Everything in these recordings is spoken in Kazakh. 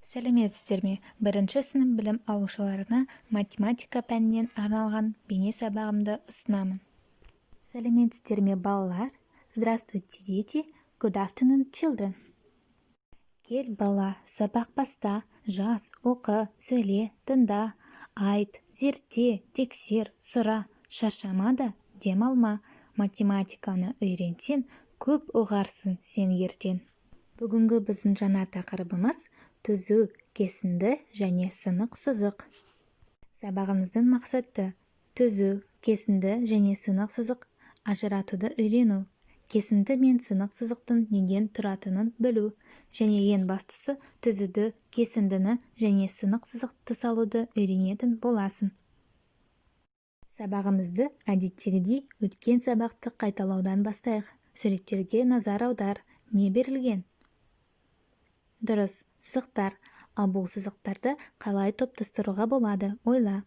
Сәлеметсіздер ме? Бірінші сынып білім алушыларына математика пәнінен арналған бейне сабағымды ұсынамын. Сәлеметсіздер ме, балалар? Здравствуйте, дети. Good afternoon, children. Кел, бала, сабақ баста, жаз, оқы, сөйле, тыңда, айт, зерте, тексер, сұра, шаршама да, демалма. Математиканы үйренсең, көп ұғарсың сен ертең. Бүгінгі біздің жаңа тақырыбымыз түзу, кесінді және сынық сызық. Сабағымыздың мақсаты түзу, кесінді және сынық сызық ажыратуды үйрену, кесінді мен сынық сызықтың неден тұратынын білу, және ең бастысы түзуді, кесіндіні және сынық сызықты салуды үйренетін боласың. Сабағымызды әдеттегідей өткен сабақты қайталаудан бастайық. Суреттерге назар аудар. Не берілген? Дұрыс, сызықтар. Ал бұл сызықтарды қалай топтастыруға болады, ойла.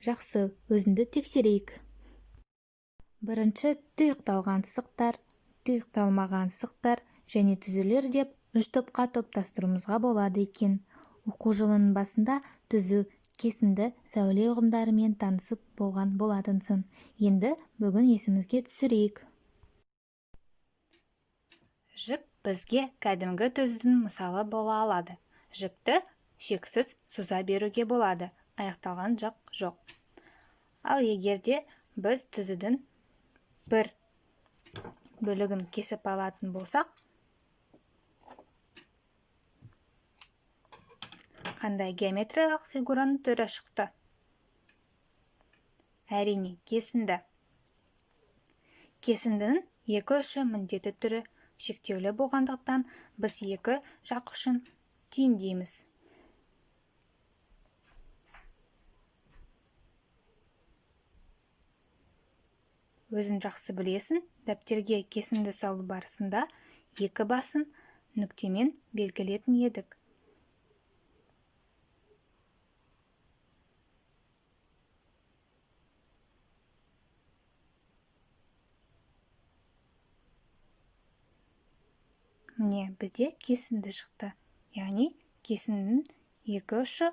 Жақсы, өзіңді тексерейік. Бірінші тұйықталған сызықтар, тұйықталмаған сызықтар және түзулер деп 3 топқа топтастыруымызға болады екен. Оқу жылының басында түзу, кесінді, сәуле ұғымдарымен танысып болған болатынсың. Енді бүгін есімізге түсірейік. Жіп бізге кәдімгі түзудің мысалы бола алады. Жіпті шексіз соза беруге болады, аяқталған жақ жоқ. Ал егерде біз түзудің бір бөлігін кесіп алатын болсақ, қандай геометриялық фигураның түрі шықты? Әрине, кесінді. Кесіндінің екі ұшы міндетті түрі шектеулі болғандықтан біз екі жақ ұшын түйіндейміз. Өзің жақсы білесің, дәптерге кесінді салу барысында екі басын нүктемен белгілетін едік. Міне, бізде кесінді шықты. Яғни, кесіндінің екі ұшы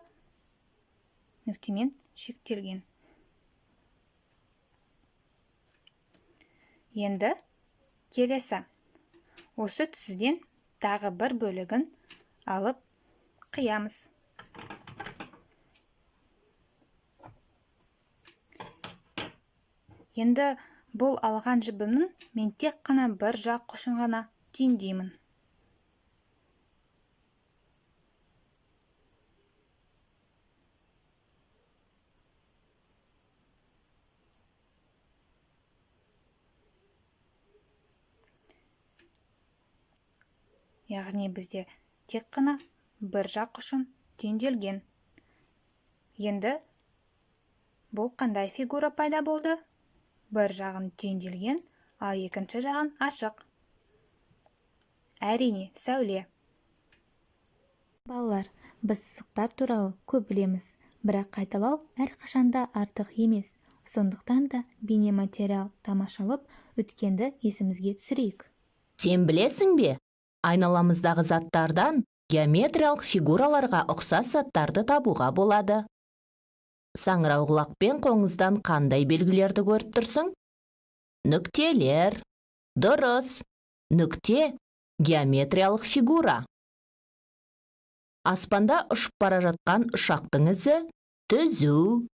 нүктемен шектелген. Енді келесі. Осы түзуден тағы бір бөлігін алып қиямыз. Енді бұл алған жібімнің мен тек қана бір жақ ұшын ғана түйіндеймін. Яғни бізде тек қана бір жақ ұшын түйінделген. Енді бұл қандай фигура пайда болды? Бір жағын түйінделген, ал екінші жағын ашық. Әрине, сәуле. Балалар, біз сызықтар туралы көп білеміз, бірақ қайталау әрқашанда артық емес. Сондықтан да бейнематериал тамашалап өткенді есімізге түсірейік. Сен білесің бе? Айналамыздағы заттардан геометриялық фигураларға ұқсас заттарды табуға болады. Саңырауқұлақ пен қоңыздан қандай белгілерді көріп тұрсың? Нүктелер. Дұрыс. Нүкте геометриялық фигура. Аспанда ұшып бара жатқан ұшақтың ізі түзу.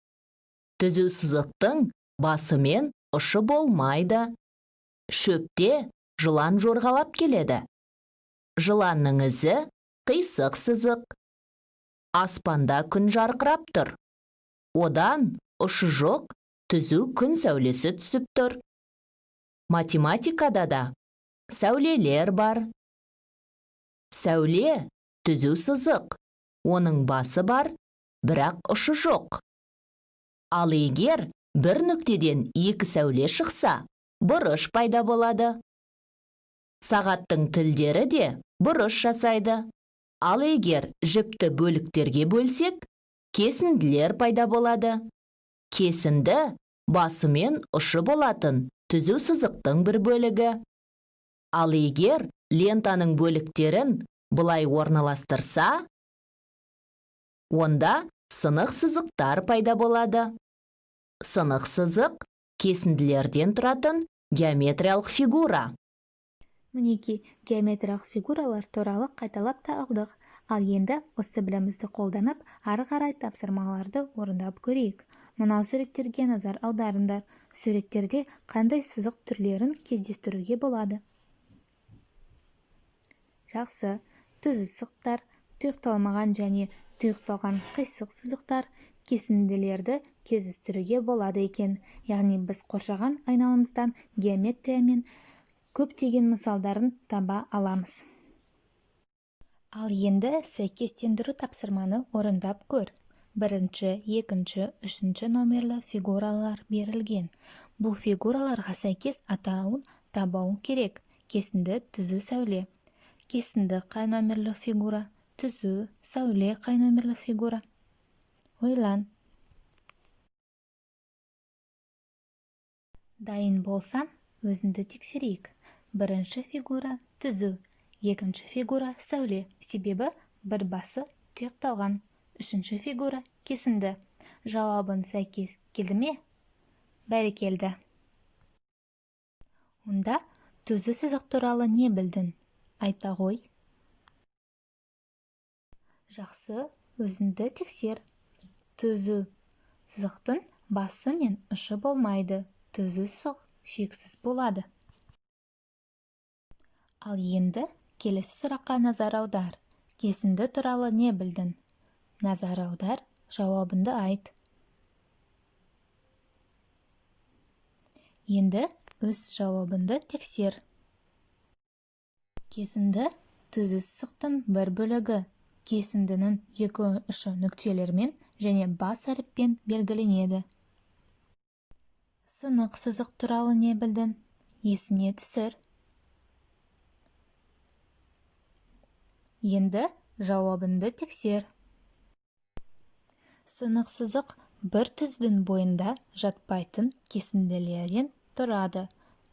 Түзу сызықтың басы мен ұшы болмайды. Шөпте жылан жорғалап келеді. Жыланның ізі қисық сызық. Аспанда күн жарқырап тұр. Одан ұшы жоқ, түзу күн сәулесі түсіп тұр. Математикада да сәулелер бар. Сәуле түзу сызық. Оның басы бар, бірақ ұшы жоқ. Ал егер бір нүктеден екі сәуле шықса, бұрыш пайда болады. Сағаттың тілдері де бұрыш жасайды. Ал егер жіпті бөліктерге бөлсек, кесінділер пайда болады. Кесінді басы мен ұшы болатын түзу сызықтың бір бөлігі. Ал егер лентаның бөліктерін бұлай орналастырса, онда сынық сызықтар пайда болады. Сынық сызық кесінділерден тұратын геометриялық фигура. Мінеки, геометриялық фигуралар туралы қайталап та алдық. Ал енді осы білімізді қолданып, ары қарай тапсырмаларды орындап көрейік. Мынау суреттерге назар аударыңдар. Суреттерде қандай сызық түрлерін кездестіруге болады? Жақсы, түзу сызықтар, тұйықталмаған және тұйықталған қисық сызықтар, кесінділерді кездестіруге болады екен. Яғни біз қоршаған айналымыздан геометрия мен көптеген мысалдарын таба аламыз. Ал енді сәйкестендіру тапсырманы орындап көр. Бірінші, екінші, үшінші номерлі фигуралар берілген. Бұл фигураларға сәйкес атауын табуың керек. Кесінді, түзу, сәуле. Кесінді қай номерлі фигура? Түзу, сәуле қай номерлі фигура? Ойлан. Дайын болсан, өзіңді тексерейік. Бірінші фигура түзу, екінші фигура сәуле, себебі бір басы тұйықталған. Үшінші фигура кесінді. Жауабын сәйкес келді ме? Бәрекелді. Онда түзу сызық туралы не білдің? Айта ғой. Жақсы, өзіңді тексер. Түзу сызықтың басы мен ұшы болмайды. Түзу сызық шексіз болады. Ал енді келесі сұраққа назар аудар. Кесінді туралы не білдің? Назар аудар, жауабынды айт. Енді өз жауабынды тексер. Кесінді түзу сызықтың бір бөлігі. Кесіндінің екі ұшы нүктелермен және бас әріппен белгіленеді. Сынық сызық туралы не білдің? Есіне түсір. Енді жауабынды тексер. Сынық сызық бір түздің бойында жатпайтын кесінділерден тұрады.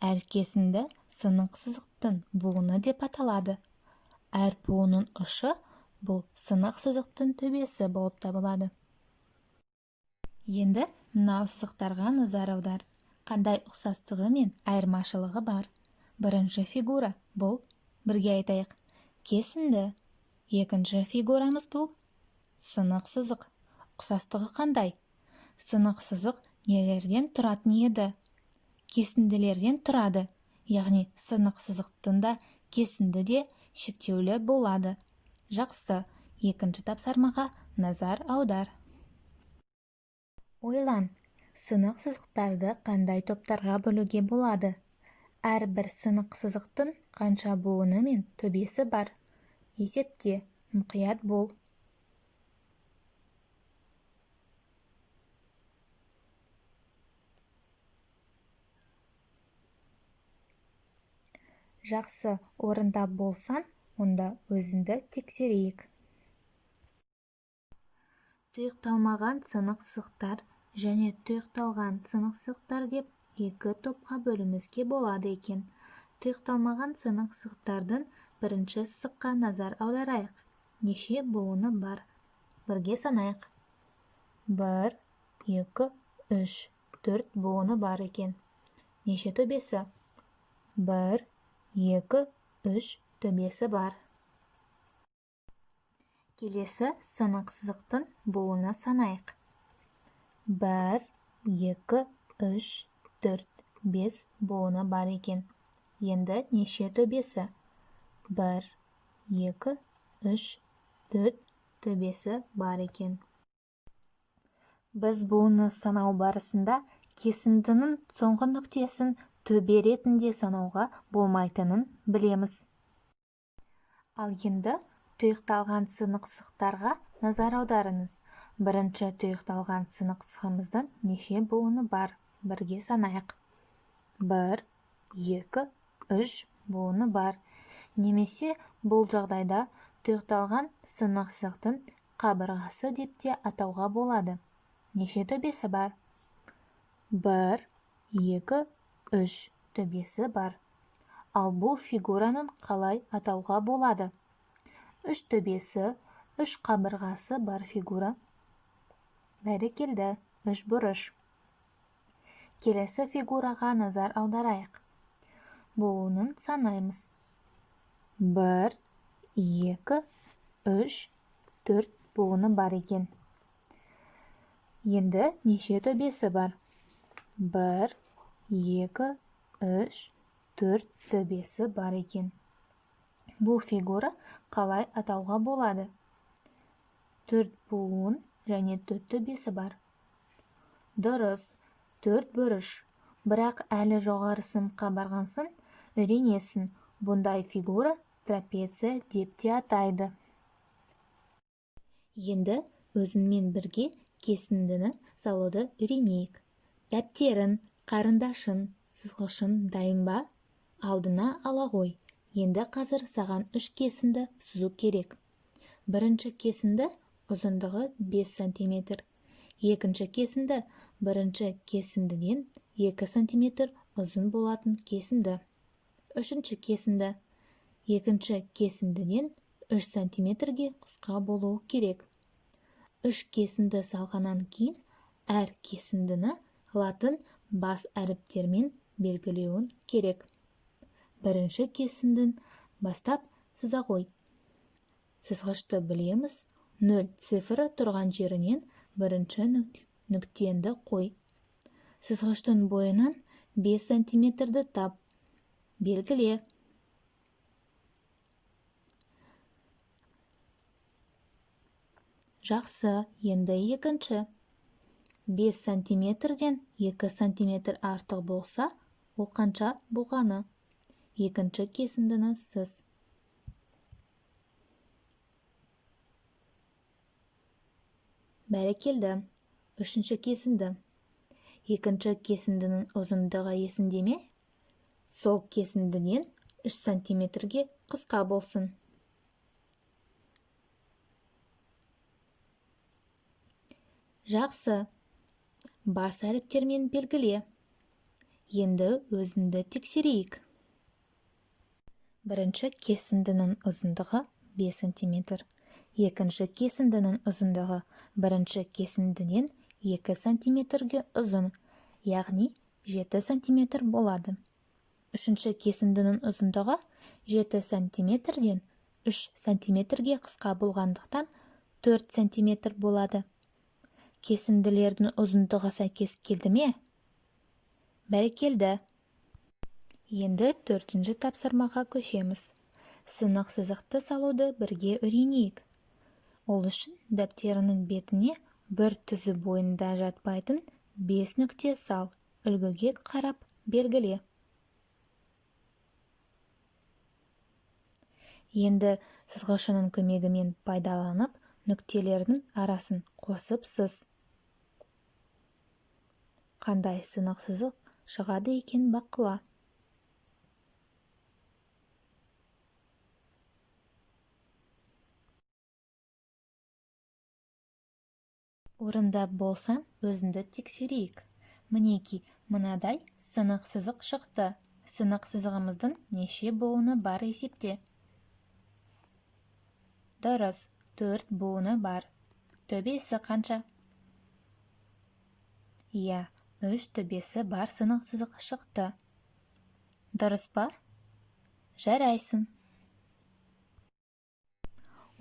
Әр кесінді сынық сызықтың буыны деп аталады. Әр буынның ұшы бұл сынық сызықтың төбесі болып табылады. Енді мынау сызықтарға назар аудар. Қандай ұқсастығы мен айырмашылығы бар? Бірінші фигура бұл, бірге айтайық, кесінді. Екінші фигурамыз бұл сынық сызық. Ұқсастығы қандай? Сынық сызық нелерден тұратын еді? Кесінділерден тұрады. Яғни сынық сызықтың да кесінді де шектеулі болады. Жақсы, екінші тапсырмаға назар аудар. Ойлан, сынық сызықтарды қандай топтарға бөлуге болады? Әрбір сынық сызықтың қанша буыны мен төбесі бар? Есепте, мұқият бол. Жақсы, орындап болсан, онда өзіңді тексерейік. Тұйықталмаған сынық сызықтар және тұйықталған сынық сызықтар деп екі топқа бөлімізге болады екен. Тұйықталмаған сынық сызықтардың бірінші сызыққа назар аударайық. Неше буыны бар? Бірге санайық. 1, 2, 3, 4 буыны бар екен. Неше төбесі? 1, 2, 3 төбесі бар. Келесі сынық сызықтың буыны санайық. 1, 2, 3, 4, 5 буыны бар екен. Енді неше төбесі? 1, 2, 3, 4 төбесі бар екен. Біз буыны санау барысында кесіндінің соңғы нүктесін төбе ретінде санауға болмайтынын білеміз. Ал енді тұйықталған сынық сызықтарға назар аударыңыз. Бірінші тұйықталған сынық сызығымыздың неше буыны бар? Бірге санайық. 1, 2, 3 буыны бар. Немесе бұл жағдайда тұйықталған сынық сызықтың қабырғасы деп те атауға болады. Неше төбесі бар? 1, 2, 3 төбесі бар. Ал бұл фигураның қалай атауға болады? үш төбесі, үш қабырғасы бар фигура. Бәрекелді, үш бұрыш. Келесі фигураға назар аударайық. Буынын санаймыз. 1, 2, 3, 4 буыны бар екен. Енді неше төбесі бар? 1, 2, 3, 4 төбесі бар екен. Бұл фигура қалай атауға болады? 4 буын және 4 төбесі бар. Дұрыс, 4 бұрыш. Бірақ әлі жоғары сыныпқа барғансын, үйренесің. Бұндай фигура трапеция деп те атайды. Енді өзіңмен бірге кесіндіні салуды үйренейік. Дәптерін, қарындашын, сызғышын дайын ба? Алдына ала ғой. Енді қазір саған 3 кесінді сызу керек. Бірінші кесінді ұзындығы 5 см. Екінші кесінді бірінші кесіндіден 2 см ұзын болатын кесінді. Үшінші кесінді екінші кесіндіден 3 см-ге қысқа болуы керек. 3 кесінді салғаннан кейін әр кесіндіні латын бас әріптермен белгілеуін керек. Бірінші кесіндін бастап сыза ғой. Сызғышты білеміз, 0 цифры тұрған жерінен бірінші нүктені қой. Сызғыштың бойынан 5 см-ді тап. Белгіле. Жақсы, енді екінші. 5 см-ден 2 см артық болса, ол қанша болғаны? Екінші кесіндіні сыз. Бәрекелді. Үшінші кесінді. Екінші кесіндінің ұзындығы есінде ме? Сол кесіндіден 3 см-ге қысқа болсын. Жақсы. Бас әріптермен белгіле. Енді өзінді тексерейік. Бірінші кесіндінің ұзындығы 5 см. Екінші кесіндінің ұзындығы бірінші кесіндіден 2 см-ге ұзын, яғни 7 см болады. Үшінші кесіндінің ұзындығы 7 см-ден 3 см-ге қысқа болғандықтан 4 см болады. Кесінділердің ұзындығы сәйкес келді ме? Бәрекелді. Енді 4-ші тапсырмаға көшеміз. Сынық сызықты салуды бірге үйренейік. Ол үшін дәптерінің бетіне бір түзу бойында жатпайтын 5 нүкте сал. Үлгіге қарап белгіле. Енді сызғышының көмегімен пайдаланып, нүктелердің арасын қосып сыз. Қандай сынық сызық шығады екен бақыла. Орындап болсан, өзінді тексерейік. Мінеки, мынадай сынық сызық шықты. Сынық сызығымыздың неше буыны бар есепте? Дұрыс, 4 буыны бар. Төбесі қанша? Иә, 3 төбесі бар сынық сызық шықты. Дұрыс па? Жарайсың.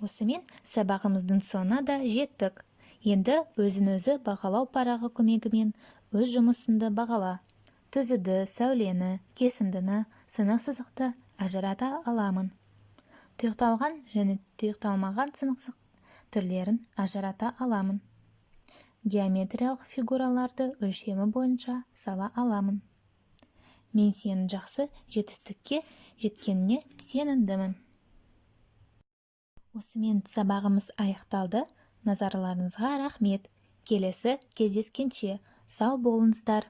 Осымен сабағымыздың соңына да жеттік. Енді өзін-өзі бағалау парағы көмегімен өз жұмысыңды бағала. Түзуді, сәулені, кесіндіні, сынық сызықты ажырата аламын. Тұйықталған және тұйықталмаған сынық сызық түрлерін ажырата аламын. Геометриялық фигураларды өлшемі бойынша сала аламын. Мен сенің жақсы жетістікке жеткеніне сенімдімін. Осымен сабағымыз аяқталды. Назарларыңызға рахмет. Келесі кездескенше сау болыңыздар.